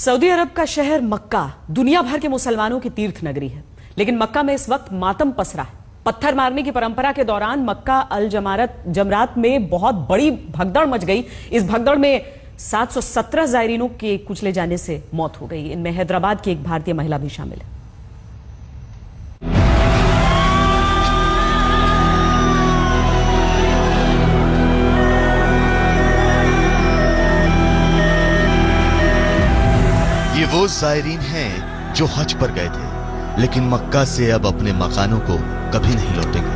Saudi अरब का शहर मक्का दुनिया भर के मुसलमानों की तीर्थ नगरी है, लेकिन मक्का में इस वक्त मातम पसरा है। पत्थर मारने की परंपरा के दौरान मक्का अल जमरात में बहुत बड़ी भगदड़ मच गई। इस भगदड़ में 717 जायरीनों के कुचले जाने से मौत हो गई। इनमें हैदराबाद की एक भारतीय महिला भी शामिल है। ये वो जायरीन हैं जो हज पर गए थे, लेकिन मक्का से अब अपने मकानों को कभी नहीं लौटेंगे।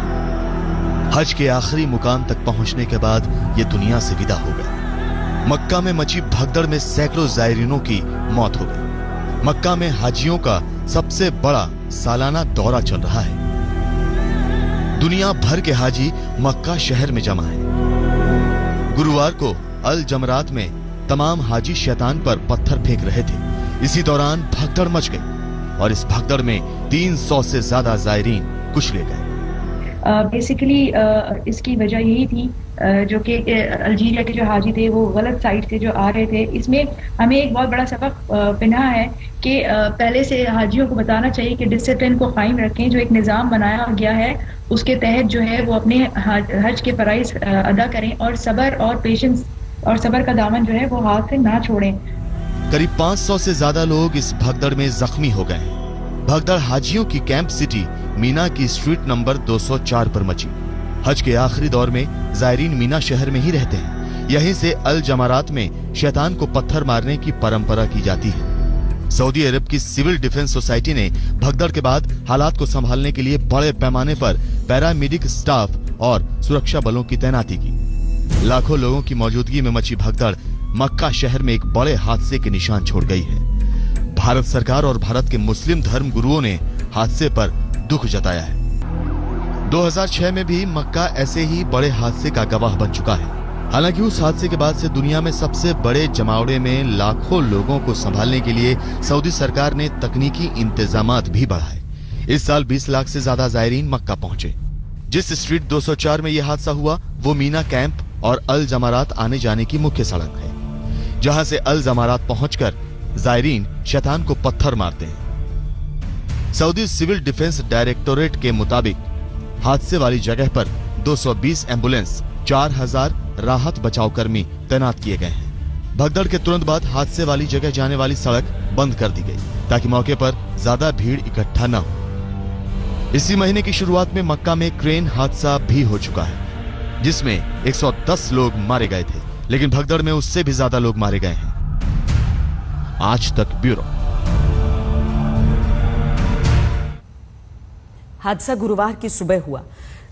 हज के आखिरी मुकाम तक पहुंचने के बाद ये दुनिया से विदा हो गए। मक्का में मची भगदड़ में सैकड़ों जायरीनों की मौत हो गई। मक्का में हाजियों का सबसे बड़ा सालाना दौरा चल रहा है। दुनिया भर के हाजी मक्का शहर में जमा है। गुरुवार को अल जमरात में तमाम हाजी शैतान पर पत्थर फेंक रहे थे। इसी दौरान भगदड़ मच गई और इस भगदड़ में 300 से ज्यादा जायरीन कुचले गए। बेसिकली इसकी वजह यही थी जो कि अल्जीरिया के जो हाजी थे वो गलत साइड से जो आ रहे थे। इसमें हमें एक बहुत बड़ा सबक पिना है कि पहले से हाजियों को बताना चाहिए कि डिसिप्लिन को कायम रखें। जो एक निज़ाम बनाया गया है उसके तहत जो है वो अपने हज के फराइज अदा करें और सब्र और पेशेंस और सब्र का दामन जो है वो हाथ से ना छोड़ें। करीब 500 से ज्यादा लोग इस भगदड़ में जख्मी हो गए। भगदड़ हाजियों की कैंप सिटी मीना की स्ट्रीट नंबर 204 पर मची। हज के आखिरी दौर में जायरीन मीना शहर में ही रहते हैं। यहीं से अल जमारात में शैतान को पत्थर मारने की परंपरा की जाती है। सऊदी अरब की सिविल डिफेंस सोसाइटी ने भगदड़ के बाद हालात को संभालने के लिए बड़े पैमाने पर पैरामेडिक स्टाफ और सुरक्षा बलों की तैनाती की। लाखों लोगों की मौजूदगी में मची भगदड़ मक्का शहर में एक बड़े हादसे के निशान छोड़ गई है। भारत सरकार और भारत के मुस्लिम धर्म गुरुओं ने हादसे पर दुख जताया है। 2006 में भी मक्का ऐसे ही बड़े हादसे का गवाह बन चुका है। हालांकि उस हादसे के बाद से दुनिया में सबसे बड़े जमावड़े में लाखों लोगों को संभालने के लिए सऊदी सरकार ने तकनीकी इंतजामात भी बढ़ाए। इस साल 20 लाख से ज्यादा जायरीन मक्का पहुंचे। जिस स्ट्रीट 204 में यह हादसा हुआ वो मीना कैंप और अल जमारात आने जाने की मुख्य सड़क है, जहां से अल जमारात पहुंचकर जायरीन शैतान को पत्थर मारते हैं। सऊदी सिविल डिफेंस डायरेक्टोरेट के मुताबिक हादसे वाली जगह पर 220 एम्बुलेंस, 4000 राहत बचाव कर्मी तैनात किए गए हैं। भगदड़ के तुरंत बाद हादसे वाली जगह जाने वाली सड़क बंद कर दी गई ताकि मौके पर ज्यादा भीड़ इकट्ठा न हो। इसी महीने की शुरुआत में मक्का में क्रेन हादसा भी हो चुका है, जिसमें 110 लोग मारे गए थे, लेकिन भगदड़ में उससे भी ज्यादा लोग मारे गए हैं। आज तक ब्यूरो। हादसा गुरुवार की सुबह हुआ।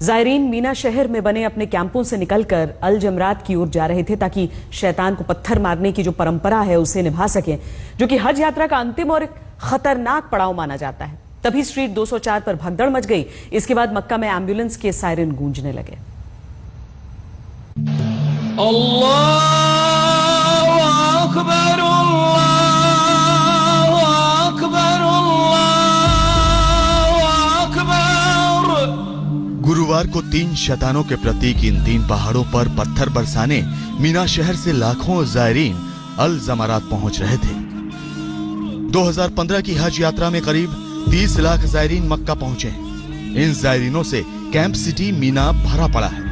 जायरीन मीना शहर में बने अपने कैंपों से निकलकर अल जमरात की ओर जा रहे थे ताकि शैतान को पत्थर मारने की जो परंपरा है उसे निभा सकें, जो कि हज यात्रा का अंतिम और एक खतरनाक पड़ाव माना जाता है। तभी स्ट्रीट 204 पर भगदड़ मच गई। इसके बाद मक्का में एम्बुलेंस के सायरन गूंजने लगे। अल्लाहु अकबर, अल्लाहु अकबर, अल्लाहु अकबर। गुरुवार को 3 शैतानों के प्रतीक इन 3 पहाड़ों पर पत्थर बरसाने मीना शहर से लाखों जायरीन अल जमारात पहुंच रहे थे। 2015 की हज यात्रा में करीब 30 लाख जायरीन मक्का पहुंचे। इन जायरीनों से कैंप सिटी मीना भरा पड़ा है।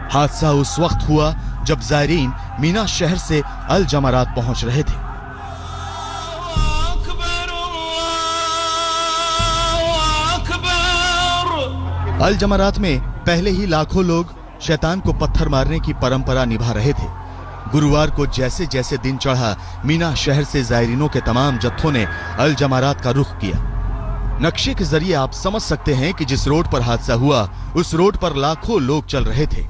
हादसा उस वक्त हुआ जब जायरीन मीना शहर से अल जमारात पहुंच रहे थे। अल जमारात में पहले ही लाखों लोग शैतान को पत्थर मारने की परंपरा निभा रहे थे। गुरुवार को जैसे जैसे दिन चढ़ा, मीना शहर से जायरीनों के तमाम जत्थों ने अल जमारात का रुख किया। नक्शे के जरिए आप समझ सकते हैं कि जिस रोड पर हादसा हुआ उस रोड पर लाखों लोग चल रहे थे।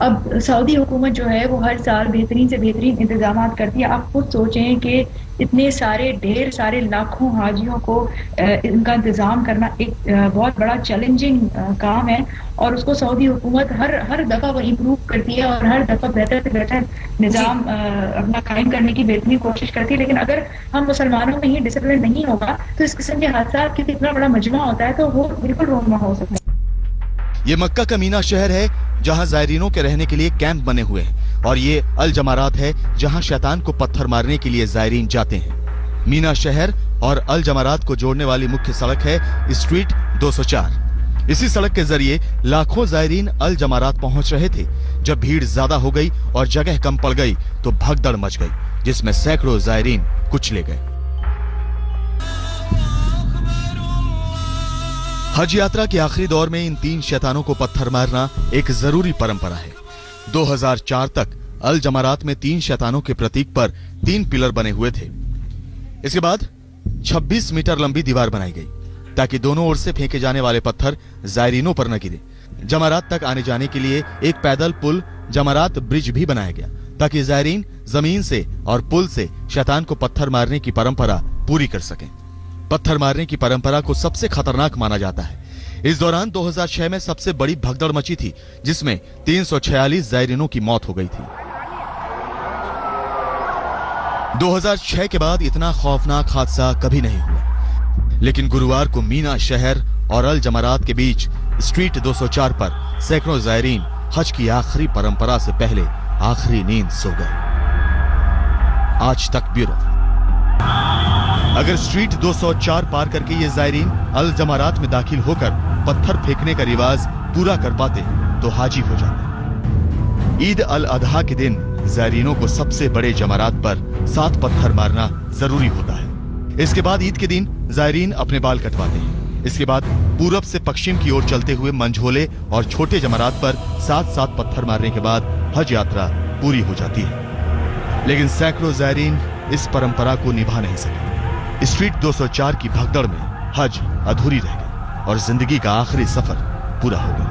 अब सऊदी हुकूमत जो है वो हर साल बेहतरीन से बेहतरीन इंतजाम करती है। आप खुद सोचें कि इतने सारे ढेर सारे लाखों हाजियों को इनका इंतजाम करना एक बहुत बड़ा चैलेंजिंग काम है और उसको सऊदी हुकूमत हर दफा वो इम्प्रूव करती है और हर दफा बेहतर से बेहतर निजाम अपना कायम करने की बेहतरीन कोशिश करती है। लेकिन अगर हम मुसलमानों में ही डिसिप्लिन नहीं होगा तो इस किस्म के हादसा क्योंकि इतना बड़ा मजमा होता है तो वो बिल्कुल रोनमा हो सकता है। ये मक्का का मीना शहर है जहां जायरीनों के रहने के लिए कैंप बने हुए हैं। और ये अल जमारात है जहां शैतान को पत्थर मारने के लिए जायरीन जाते हैं। मीना शहर और अल जमारात को जोड़ने वाली मुख्य सड़क है स्ट्रीट 204। इसी सड़क के जरिए लाखों जायरीन अल जमारात पहुंच रहे थे। जब भीड़ ज्यादा हो गई और जगह कम पड़ गई तो भगदड़ मच गई, जिसमें सैकड़ों जायरीन कुचले गए। हज यात्रा के आखिरी दौर में इन 3 शैतानों को पत्थर मारना एक जरूरी परंपरा है। 2004 तक अल जमारात में 3 शैतानों के प्रतीक पर 3 पिलर बने हुए थे। इसके बाद 26 मीटर लंबी दीवार बनाई गई ताकि दोनों ओर से फेंके जाने वाले पत्थर जायरीनों पर न गिरे। जमारात तक आने जाने के लिए एक पैदल पुल जमारात ब्रिज भी बनाया गया ताकि जायरीन जमीन से और पुल से शैतान को पत्थर मारने की परंपरा पूरी कर सकें। पत्थर मारने की परंपरा को सबसे खतरनाक माना जाता है। इस दौरान 2006 में सबसे बड़ी भगदड़ मची थी, जिसमें 346 जायरीनों की मौत हो गई थी। 2006 के बाद इतना खौफनाक हादसा कभी नहीं हुआ, लेकिन गुरुवार को मीना शहर और अल जमारात के बीच स्ट्रीट 204 पर सैकड़ों जायरीन हज की आखिरी परंपरा से पहले आखिरी नींद सो गए। आज तक ब्यूरो। अगर स्ट्रीट 204 पार करके ये जायरीन अल जमारात में दाखिल होकर पत्थर फेंकने का रिवाज पूरा कर पाते तो हाजी हो जाते। ईद अल अधा के दिन जायरीनों को सबसे बड़े जमारात पर 7 पत्थर मारना जरूरी होता है। इसके बाद ईद के दिन जायरीन अपने बाल कटवाते हैं। इसके बाद पूरब से पश्चिम की ओर चलते हुए मंझोले और छोटे जमारात पर 7-7 पत्थर मारने के बाद हज यात्रा पूरी हो जाती है। लेकिन सैकड़ों जायरीन इस परंपरा को निभा नहीं सके। स्ट्रीट 204 की भगदड़ में हज अधूरी रह गई और जिंदगी का आखिरी सफर पूरा हो गया।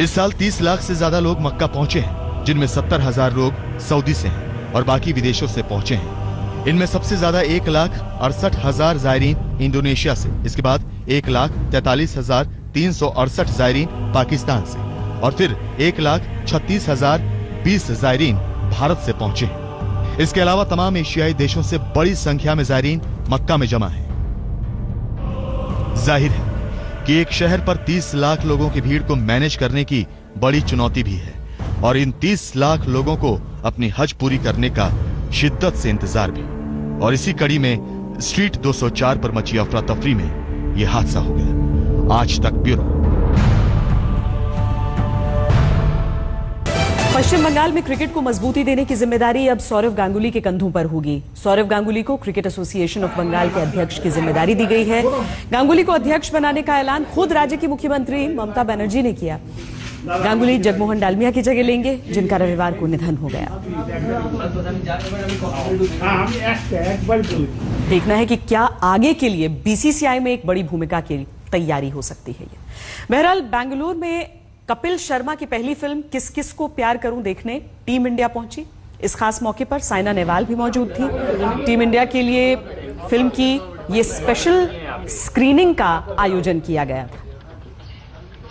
इस साल 30 लाख से ज्यादा लोग मक्का पहुंचे हैं, जिनमें 70,000 लोग सऊदी से हैं और बाकी विदेशों से पहुंचे हैं। इनमें सबसे ज्यादा 1,68,000 जायरीन इंडोनेशिया से, इसके बाद 1,43,368 जायरीन पाकिस्तान से और फिर 1,36,020 जायरीन भारत से पहुंचे हैं। इसके अलावा तमाम एशियाई देशों से बड़ी संख्या में जायरीन मक्का में जमा हैं। जाहिर है कि एक शहर पर 30 लाख लोगों की भीड़ को मैनेज करने की बड़ी चुनौती भी है और इन 30 लाख लोगों को अपनी हज पूरी करने का शिद्दत से इंतजार भी। और इसी कड़ी में स्ट्रीट 204 पर मची अफरा तफरी में यह हादसा हो गया। आज तक ब्यूरो। पश्चिम बंगाल में क्रिकेट को मजबूती देने की जिम्मेदारी अब सौरव गांगुली के कंधों पर होगी। सौरव गांगुली को क्रिकेट एसोसिएशन ऑफ बंगाल के अध्यक्ष की जिम्मेदारी दी गई है। गांगुली को अध्यक्ष बनाने का ऐलान खुद राज्य की मुख्यमंत्री ममता बनर्जी ने किया। गांगुली जगमोहन डालमिया की जगह लेंगे, जिनका रविवार को निधन हो गया। देखना है कि क्या आगे के लिए बीसीसीआई में एक बड़ी भूमिका की तैयारी हो सकती है। बहरहाल बेंगलुरु में कपिल शर्मा की पहली फिल्म किस किस को प्यार करूं देखने टीम इंडिया पहुंची। इस खास मौके पर साइना नेहवाल भी मौजूद थी। टीम इंडिया के लिए फिल्म की ये स्पेशल स्क्रीनिंग का आयोजन किया गया था।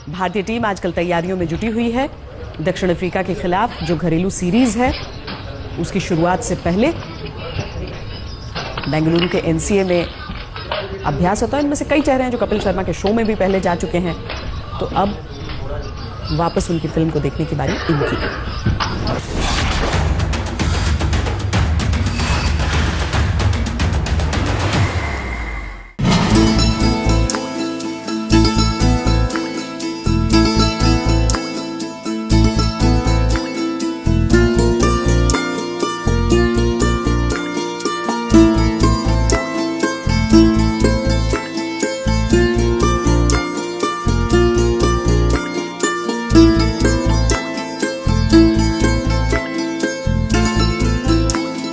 भारतीय टीम आजकल तैयारियों में जुटी हुई है। दक्षिण अफ्रीका के खिलाफ जो घरेलू सीरीज है उसकी शुरुआत से पहले बेंगलुरु के एनसीए में अभ्यास होता है। इनमें से कई चेहरे हैं जो कपिल शर्मा के शो में भी पहले जा चुके हैं, तो अब वापस उनकी फिल्म को देखने की बारी इनकी।